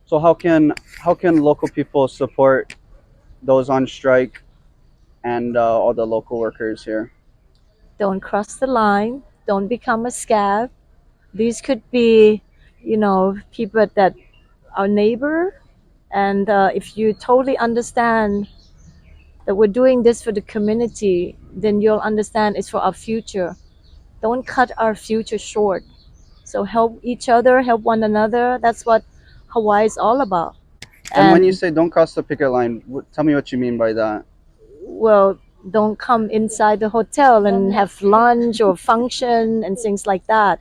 So how can local people support those on strike and all the local workers here? Don't cross the line. Don't become a scab. These could be, people that are neighbor. And if you totally understand that we're doing this for the community, then you'll understand it's for our future. Don't cut our future short. So help each other, help one another. That's what Hawaii is all about. And when you And say don't cross the picket line, tell me what you mean by that. well, don't come inside the hotel and have lunch or function and things like that.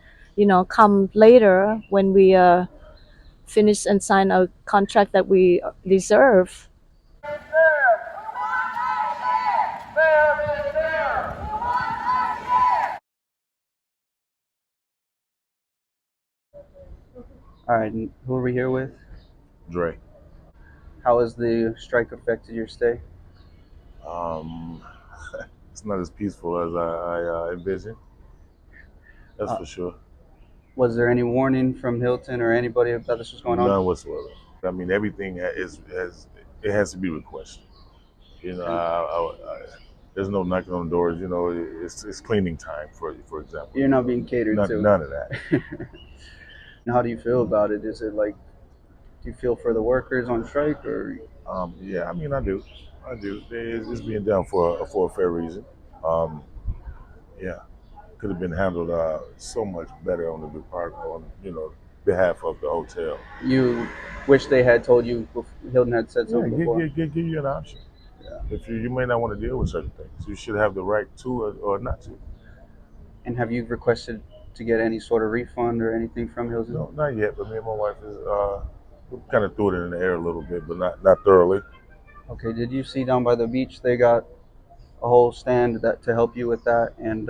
Come later when we finish and sign a contract that we deserve. All right, and who are we here with? Dre. How has the strike affected your stay? It's not as peaceful as I envisioned. That's for sure. Was there any warning from Hilton or anybody that this was going on? None whatsoever. I mean, everything it has to be requested. There's no knocking on doors. It's cleaning time, for example. You're not being catered to. None of that. And how do you feel about it? Is it like, do you feel for the workers on strike, or? Yeah, I mean, I do. It's being done for a fair reason. Yeah, could have been handled so much better on behalf of the hotel. You wish they had told you, Hilton had said so before? Give you an option. Yeah. If you may not want to deal with certain things, you should have the right to or not to. And have you requested to get any sort of refund or anything from Hilton? No, not yet. But me and my wife we kind of threw it in the air a little bit, but not thoroughly. Okay. Did you see down by the beach they got a whole stand that to help you with that, and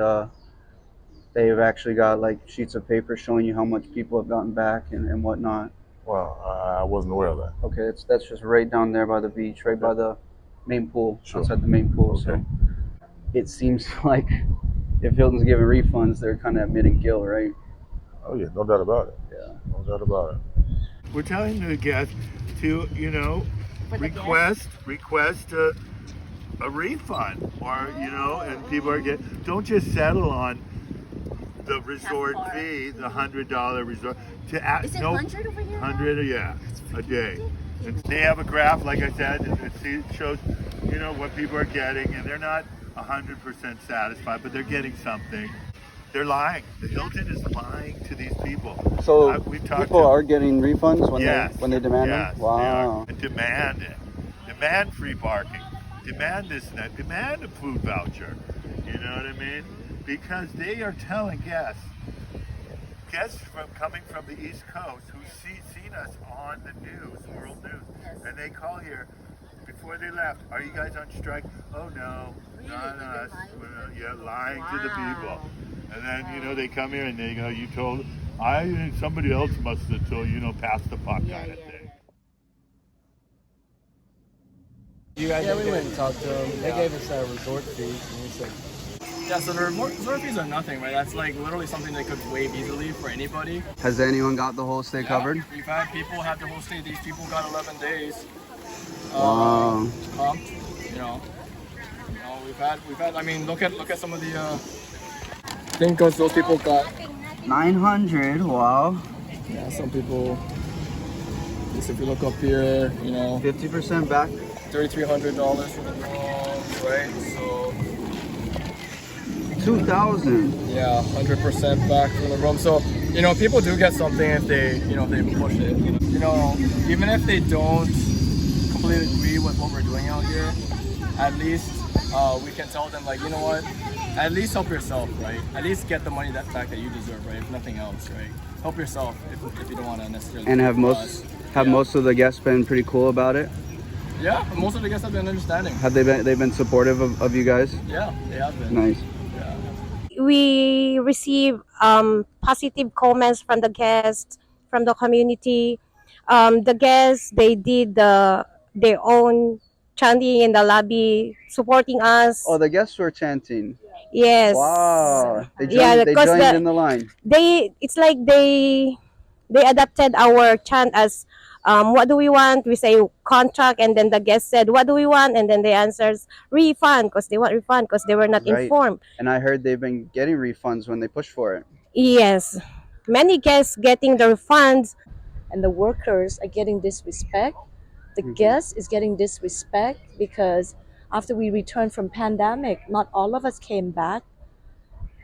they've actually got like sheets of paper showing you how much people have gotten back and whatnot? Well, I wasn't aware of that. Okay, that's just right down there by the beach, right by the main pool, Sure. outside the main pool. Okay. So it seems like if Hilton's giving refunds, they're kind of admitting guilt, right? Oh yeah, no doubt about it. Yeah. No doubt about it. We're telling the guests to, request a refund, or and people are don't just settle on the resort fee, the $100 resort. Is it 100 over here? 100, yeah, a day. And they have a graph, like I said, it shows, what people are getting, and they're not 100% satisfied, but they're getting something. They're lying. The Hilton is lying to these people. So people are getting refunds when they demand yes, them? Wow. And demand it. Demand free parking. Demand this and that. Demand a food voucher. You know what I mean? Because they are telling guests coming from the East Coast who've seen us on the news, world news, and they call here before they left. Are you guys on strike? Oh no, really? not us. Lying to the people. And then they come here and they go, you told somebody else must have told pass the buck kind of thing. We went and talked to them. They gave us a resort fee, and we said, yeah, so the resort fees are nothing, right? That's like literally something they could waive easily for anybody. Has anyone got the whole stay covered? We've had people have the whole stay. These people got 11 days. Wow. Pumped, we've had. I mean, look at some of the thing, because those people got 900. Wow. Yeah, some people. If you look up here, 50% back. $3,300 for the dogs. right? So 2,000. yeah, 100% back from the room. So you know, people do get something if they, you know, if they push it. You know, even if they don't completely agree with what we're doing out here, at least we can tell them, like, you know what, at least help yourself, right? At least get the money that back that you deserve, right? If nothing else, right? Help yourself if you don't want to necessarily. And pay have for most us. have Yeah. most of the guests been pretty cool about it? Yeah, most of the guests have been understanding. Have they've been supportive of you guys? Yeah, they have been. Nice. Yeah. We receive positive comments from the guests, from the community. The guests, they did their own chanting in the lobby, supporting us. Oh, the guests were chanting. Yes. Wow. Yeah, They because joined in the line. it's like they adapted our chant as what do we want? We say contract, and then the guest said, what do we want? And then they answers refund, because they want refund because they were not Right. informed. And I heard they've been getting refunds when they push for it. Yes, many guests getting the refunds. And the workers are getting disrespect. The Mhm. guest is getting disrespect because after we returned from pandemic, not all of us came back,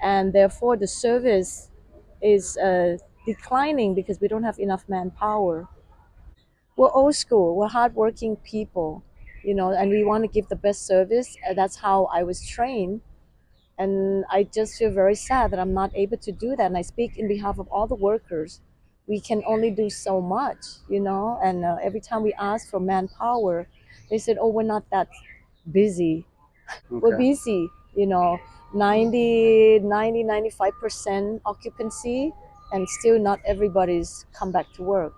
and therefore the service is declining because we don't have enough manpower. We're old school. We're hardworking people, you know, and we want to give the best service. That's how I was trained, and I just feel very sad that I'm not able to do that. And I speak in behalf of all the workers. We can only do so much, you know. And every time we ask for manpower, they said, "Oh, we're not that busy. We're Okay. busy, you know, 95% occupancy, and still not everybody's come back to work."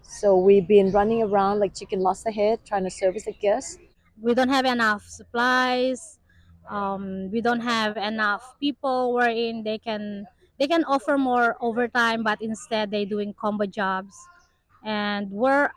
So we've been running around like chicken lost the head trying to service the guests. We don't have enough supplies. We don't have enough people wherein they can offer more overtime, but instead they doing combo jobs. And we're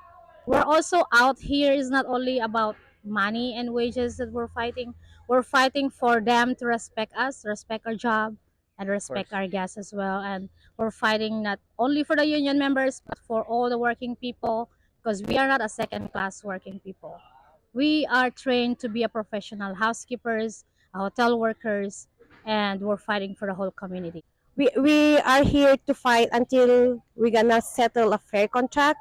also out here is not only about money and wages that we're fighting. We're fighting for them to respect us, respect our job, and Of course. respect our guests as well. And we're fighting not only for the union members but for all the working people, because we are not a second class working people. We are trained to be a professional housekeepers, hotel workers, and we're fighting for the whole community. We are here to fight until we're gonna settle a fair contract,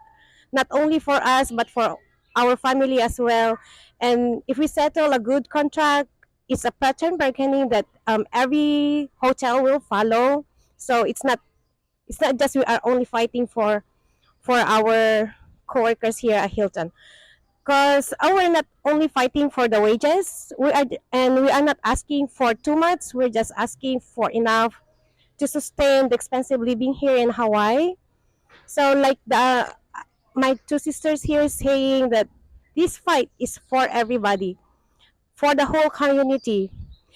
not only for us but for our family as well. And if we settle a good contract, it's a pattern bargaining that every hotel will follow. So it's not just we are only fighting for our coworkers here at Hilton, because we're not only fighting for the wages. We are not asking for too much. We're just asking for enough to sustain the expensive living here in Hawaii. So like the my two sisters here saying that this fight is for everybody, for the whole community.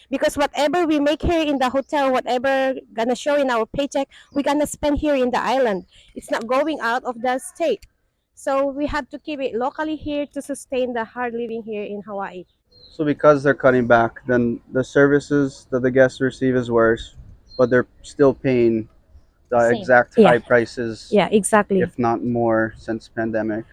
Because whatever we make here in the hotel, whatever gonna show in our paycheck, we're gonna spend here in the island. It's not going out of the state. So we have to keep it locally here to sustain the hard living here in Hawaii. So because they're cutting back, then the services that the guests receive is worse, but they're still paying the Same. exact Yeah, high prices, yeah, exactly. if not more, since pandemic.